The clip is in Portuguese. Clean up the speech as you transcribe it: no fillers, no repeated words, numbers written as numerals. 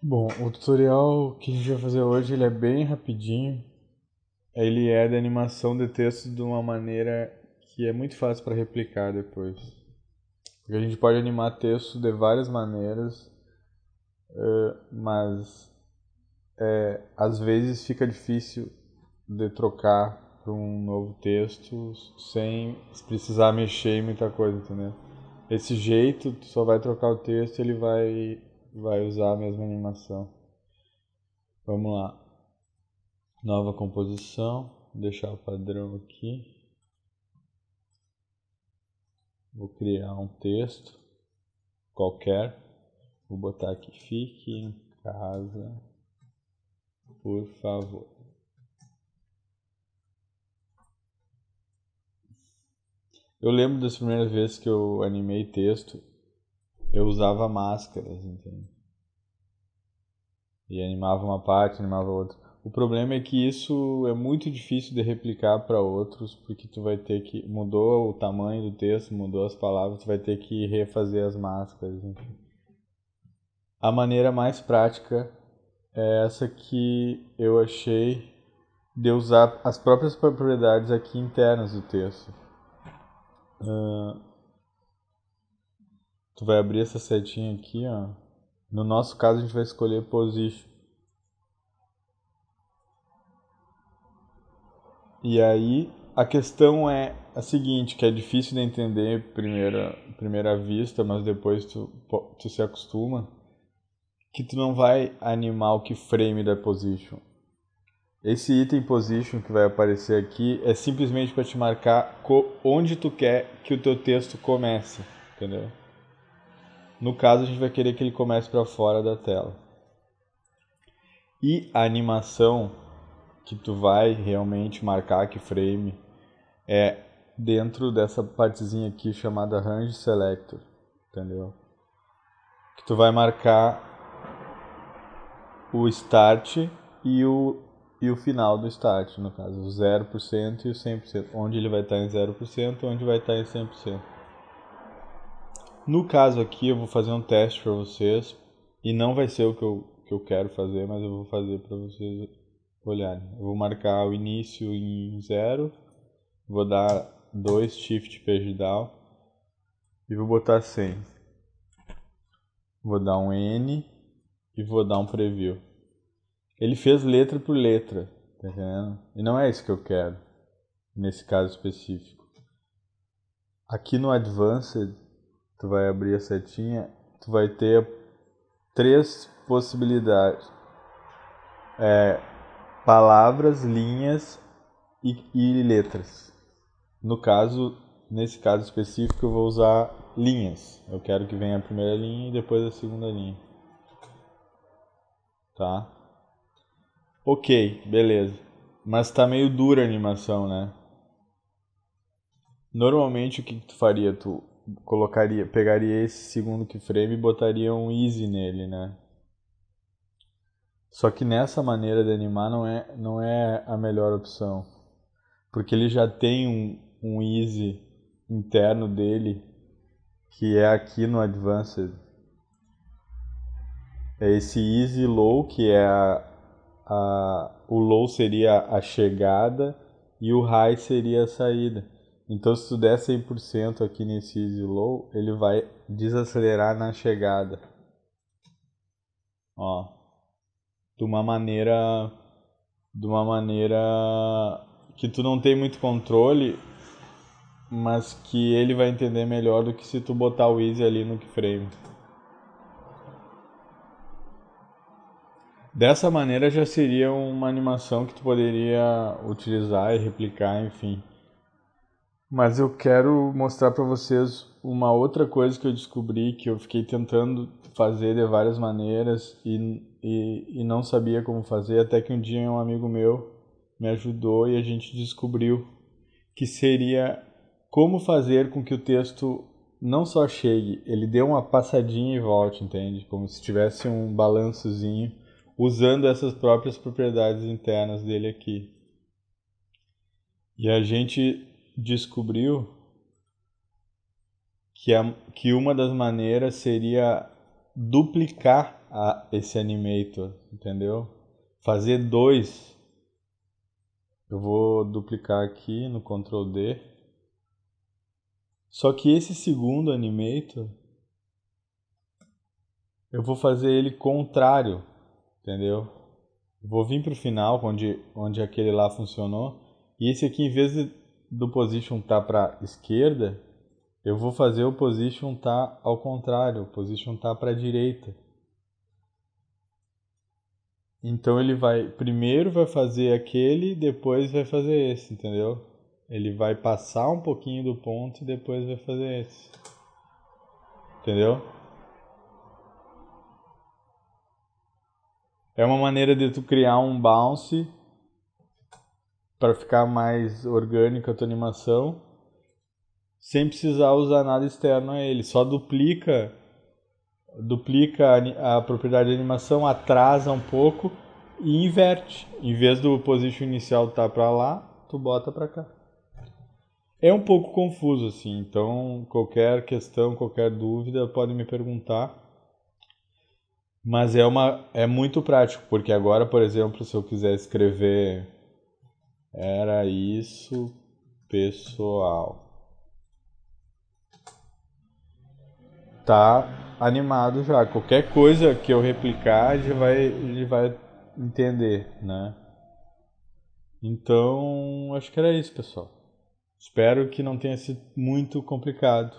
Bom, o tutorial que a gente vai fazer hoje ele é bem rapidinho. Ele é de animação de texto de uma maneira que é muito fácil para replicar depois. Porque a gente pode animar texto de várias maneiras, mas às vezes fica difícil de trocar para um novo texto sem precisar mexer em muita coisa, entendeu? Esse jeito, tu só vai trocar o texto e ele vai usar a mesma animação. Vamos lá. Nova composição, vou deixar o padrão aqui. Vou criar um texto qualquer. Vou botar aqui: fique em casa, por favor. Eu lembro das primeiras vezes que eu animei texto, eu usava máscaras, entende? E animava uma parte, animava outra. O problema é que isso é muito difícil de replicar para outros, porque tu vai ter que mudou o tamanho do texto, mudou as palavras, tu vai ter que refazer as máscaras, enfim. A maneira mais prática é essa que eu achei de usar as próprias propriedades aqui internas do texto. Tu vai abrir essa setinha aqui, ó. No nosso caso a gente vai escolher position. E aí a questão é a seguinte, que é difícil de entender primeira vista, mas depois tu se acostuma, que tu não vai animar o keyframe da position. Esse item position que vai aparecer aqui é simplesmente para te marcar onde tu quer que o teu texto comece, entendeu? No caso, a gente vai querer que ele comece para fora da tela. E a animação que tu vai realmente marcar keyframe é dentro dessa partezinha aqui chamada Range Selector, entendeu? Que tu vai marcar o start e o final do start, no caso, o 0% e o 100%, onde ele vai estar em 0%, onde vai estar em 100%. No caso aqui, eu vou fazer um teste para vocês, e não vai ser o que eu quero fazer, mas eu vou fazer para vocês olharem. Eu vou marcar o início em 0, vou dar 2 Shift Page Down e vou botar 100. Vou dar um N e vou dar um Preview. Ele fez letra por letra, tá entendendo? E não é isso que eu quero, nesse caso específico. Aqui no Advanced, tu vai abrir a setinha, tu vai ter 3 possibilidades. Palavras, linhas e letras. No caso, nesse caso específico, eu vou usar linhas. Eu quero que venha a primeira linha e depois a segunda linha. Tá? Ok, beleza. Mas tá meio dura a animação, né? Normalmente o que tu faria? Tu pegaria esse segundo keyframe e botaria um easy nele, né? Só que nessa maneira de animar não é a melhor opção. Porque ele já tem um easy interno dele, que é aqui no Advanced. É esse easy low, que é o low seria a chegada e o high seria a saída. Então se tu der 100% aqui nesse easy low, ele vai desacelerar na chegada. Ó, de uma maneira que tu não tem muito controle, mas que ele vai entender melhor do que se tu botar o easy ali no keyframe. Dessa maneira já seria uma animação que tu poderia utilizar e replicar, enfim. Mas eu quero mostrar para vocês uma outra coisa que eu descobri, que eu fiquei tentando fazer de várias maneiras e não sabia como fazer, até que um dia um amigo meu me ajudou e a gente descobriu que seria como fazer com que o texto não só chegue, ele dê uma passadinha e volte, entende? Como se tivesse um balançozinho, usando essas próprias propriedades internas dele aqui. E a gente descobriu que uma das maneiras seria duplicar esse animator, entendeu? Fazer dois. Eu vou duplicar aqui no Ctrl D. Só que esse segundo animator, eu vou fazer ele contrário, entendeu? Vou vir para o final, onde aquele lá funcionou. E esse aqui, em vez do position estar para esquerda, eu vou fazer o position estar ao contrário, o position estar para a direita. Então ele primeiro vai fazer aquele, depois vai fazer esse, entendeu? Ele vai passar um pouquinho do ponto e depois vai fazer esse. Entendeu? É uma maneira de tu criar um bounce para ficar mais orgânica a tua animação, sem precisar usar nada externo a ele. Só duplica a propriedade de animação, atrasa um pouco e inverte. Em vez do position inicial estar para lá, tu bota para cá. É um pouco confuso assim, então qualquer questão, qualquer dúvida pode me perguntar. Mas é muito prático, porque agora, por exemplo, se eu quiser escrever era isso, pessoal. Tá animado já. Qualquer coisa que eu replicar, ele vai entender, né? Então, acho que era isso, pessoal. Espero que não tenha sido muito complicado.